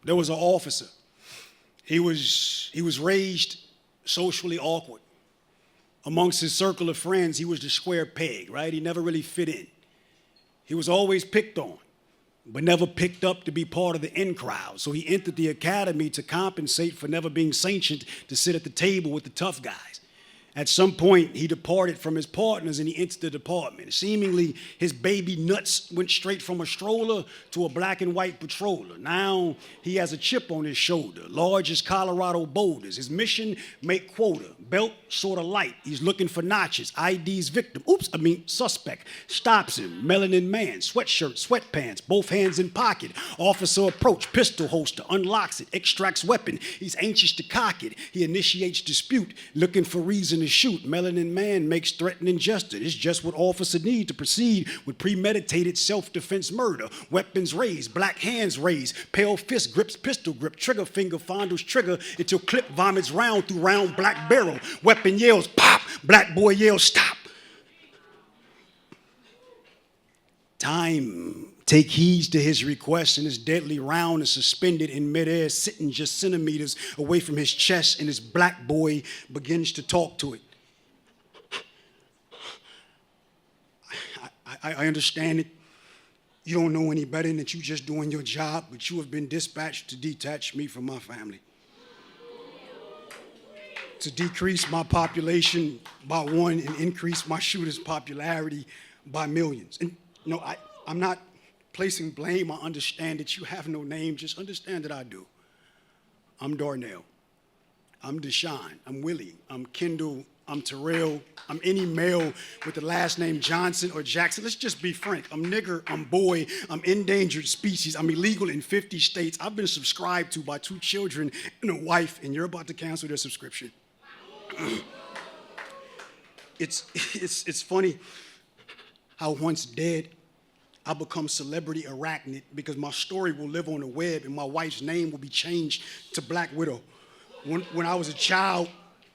There was an officer. He was raised socially awkward. Amongst his circle of friends, he was the square peg, right? He never really fit in. He was always picked on, but never picked up to be part of the in crowd. So he entered the academy to compensate for never being sanctioned to sit at the table with the tough guys. At some point, he departed from his partners and he entered the department. Seemingly, his baby nuts went straight from a stroller to a black and white patroller. Now, he has a chip on his shoulder, large as Colorado boulders. His mission, make quota. Belt, sort of light. He's looking for notches. ID's victim. Suspect. Stops him. Melanin man. Sweatshirt, sweatpants. Both hands in pocket. Officer approach. Pistol holster. Unlocks it. Extracts weapon. He's anxious to cock it. He initiates dispute. Looking for reason to shoot. Melanin man makes threatening gesture. It's just what officer need to proceed with premeditated self-defense murder. Weapons raised. Black hands raised. Pale fist grips pistol grip. Trigger finger fondles trigger until clip vomits round through round black barrel. Weapon yells, pop. Black boy yells, stop. Time. Take heed to his request, and his deadly round is suspended in midair, sitting just centimeters away from his chest, and his black boy begins to talk to it. I understand it. You don't know any better than that you're just doing your job, but you have been dispatched to detach me from my family, to decrease my population by 1 and increase my shooter's popularity by millions. And I'm not placing blame. I understand that you have no name. Just understand that I do. I'm Darnell. I'm Deshaun. I'm Willie. I'm Kendall. I'm Terrell. I'm any male with the last name Johnson or Jackson. Let's just be frank. I'm nigger. I'm boy. I'm endangered species. I'm illegal in 50 states. I've been subscribed to by 2 children and a wife, and you're about to cancel their subscription. It's funny how once dead, I become celebrity arachnid because my story will live on the web and my wife's name will be changed to Black Widow. When I was a child,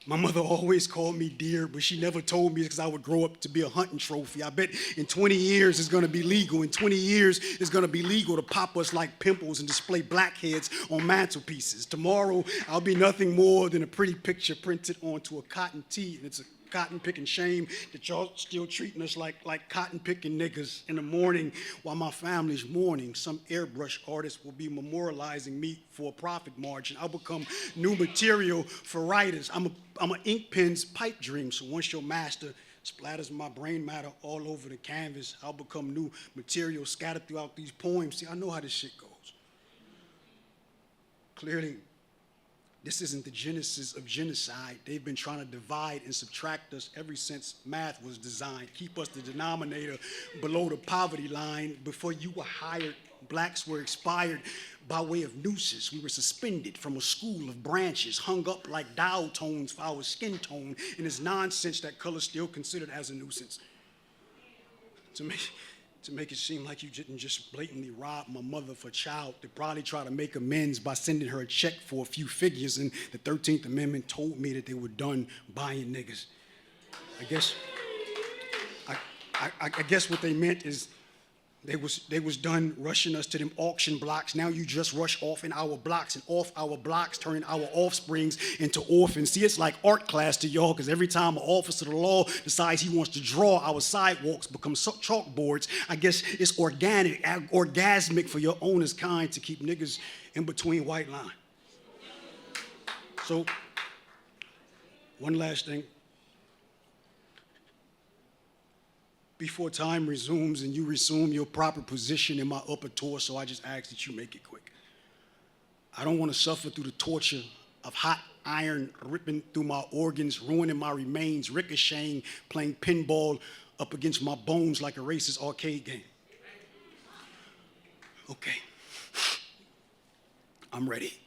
my mother always called me dear, but she never told me because I would grow up to be a hunting trophy. I bet in 20 years it's going to be legal. In 20 years it's going to be legal to pop us like pimples and display blackheads on mantelpieces. Tomorrow I'll be nothing more than a pretty picture printed onto a cotton tee, and it's a cotton-picking shame that y'all still treating us like cotton-picking niggas. In the morning, while my family's mourning, some airbrush artist will be memorializing me for a profit margin. I'll become new material for writers. I'm a ink pen's pipe dream, so once your master splatters my brain matter all over the canvas, I'll become new material scattered throughout these poems. See, I know how this shit goes. Clearly, this isn't the genesis of genocide. They've been trying to divide and subtract us ever since math was designed. Keep us the denominator below the poverty line. Before you were hired, blacks were expired by way of nooses. We were suspended from a school of branches, hung up like dial tones for our skin tone, and it's nonsense that color's still considered as a nuisance. To make it seem like you didn't just blatantly rob my mother for child, they probably try to make amends by sending her a check for a few figures, and the 13th Amendment told me that they were done buying niggas. I guess what they meant is they was done rushing us to them auction blocks. Now you just rush off in our blocks, and off our blocks turning our offsprings into orphans. See, it's like art class to y'all, because every time an officer of the law decides he wants to draw, our sidewalks become chalkboards. I guess it's orgasmic for your owner's kind to keep niggas in between white line. So, one last thing. Before time resumes and you resume your proper position in my upper torso, I just ask that you make it quick. I don't want to suffer through the torture of hot iron ripping through my organs, ruining my remains, ricocheting, playing pinball up against my bones like a racist arcade game. Okay. I'm ready.